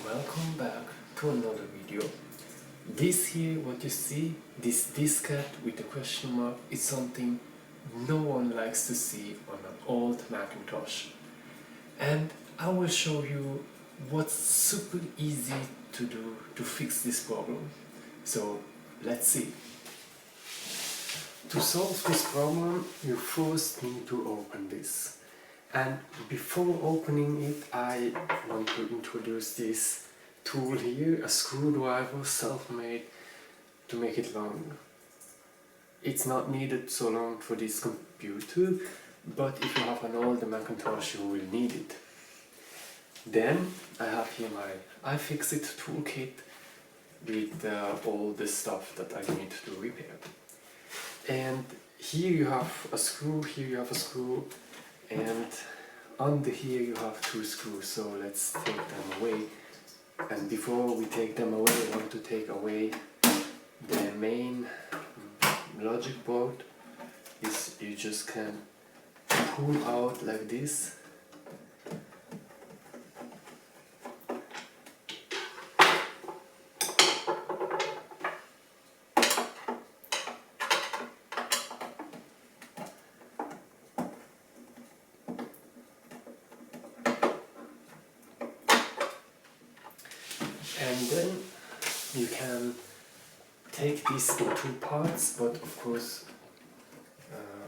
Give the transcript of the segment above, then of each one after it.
Welcome back to another video. This here, what you see, this diskette with the question mark, is something no one likes to see on an old Macintosh. And I will show you what's super easy to do to fix this problem. So let's see. To solve this problem, you first need to open this. And before opening it, I want to introduce this tool here, a screwdriver, self-made, to make it long. It's not needed so long for this computer, but if you have an older Macintosh, you will need it. Then I have here my iFixit toolkit with all the stuff that I need to repair. And here you have a screw, here you have a screw, and under here you have two screws, so let's take them away. And before we take them away, I want to take away the main logic board. You just can pull out like this. And then you can take this in two parts, but of course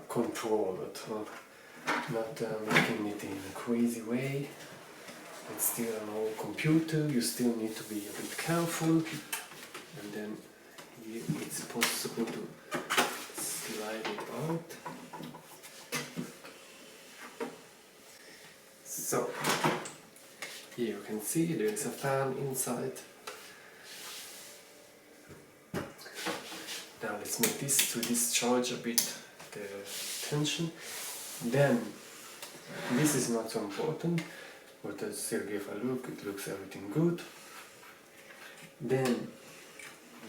control it, not making it in a crazy way. It's still an old computer, you still need to be a bit careful. And then here it's possible to slide it out. So here you can see there is a fan inside. Now let's make this to discharge a bit the tension. Then, this is not so important, but I still give a look, it looks everything good. Then,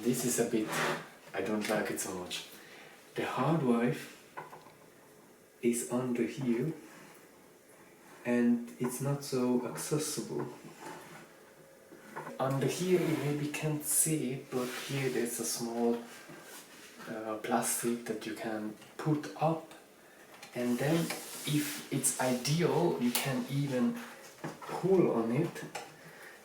this is a bit, I don't like it so much. The hard drive is under here, and it's not so accessible. Under here you maybe can't see it, but here there's a small plastic that you can put up, and then if it's ideal you can even pull on it.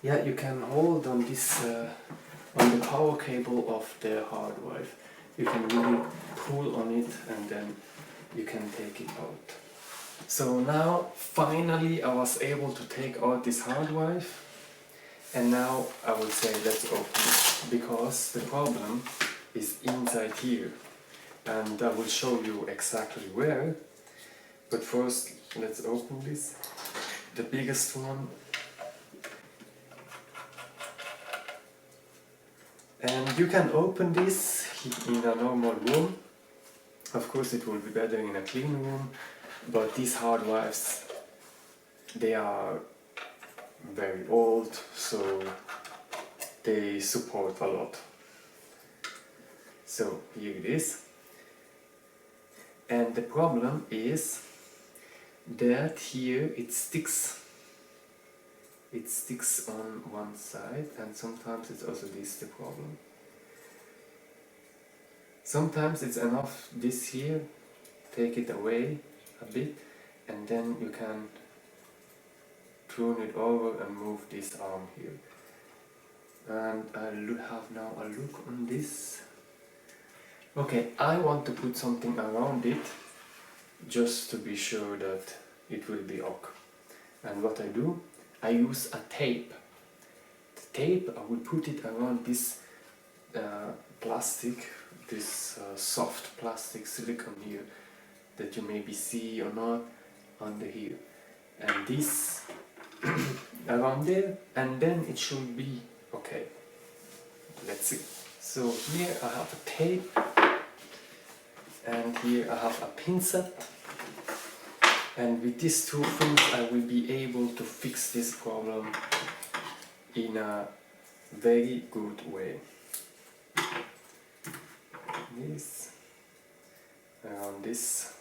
Yeah, you can hold on this on the power cable of the hard drive. You can really pull on it and then you can take it out. So now finally I was able to take out this hard drive, and now I will say let's open it, because the problem is inside here, and I will show you exactly where. But first let's open this, the biggest one. And you can open this in a normal room. Of course it will be better in a clean room, but these hard drives, they are very old, so they support a lot. So here it is. And the problem is that here it sticks. It sticks on one side, and sometimes it's also this the problem. Sometimes it's enough this here, take it away a bit, and then you can turn it over and move this arm here. And I have now a look on this. Okay, I want to put something around it just to be sure that it will be ok. And what I do, I use a tape. The tape, I will put it around this plastic, this soft plastic silicone here that you maybe see or not under here, and this around there, and then it should be okay. Let's see. So here I have a tape, and here I have a pincet, and with these two things I will be able to fix this problem in a very good way. This around this.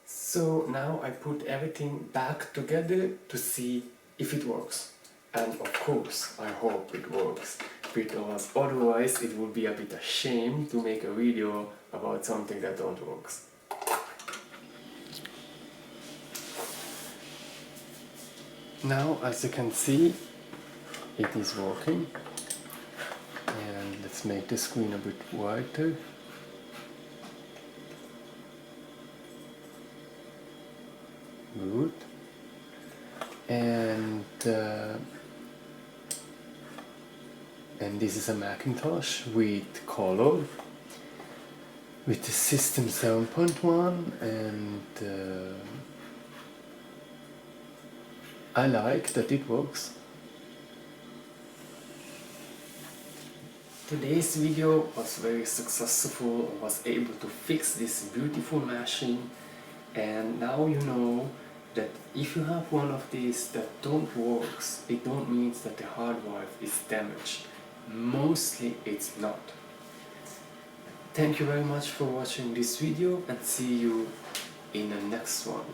So now I put everything back together to see if it works. And of course, I hope it works, because otherwise it would be a bit a shame to make a video about something that don't work. Now, as you can see, it is working. And let's make the screen a bit wider. Good. And this is a Macintosh with color, with the system 7.1, and I like that it works. Today's video was very successful. I was able to fix this beautiful machine, and now you know that if you have one of these that don't work, it don't mean that the hard drive is damaged. Mostly it's not. Thank you very much for watching this video, and see you in the next one.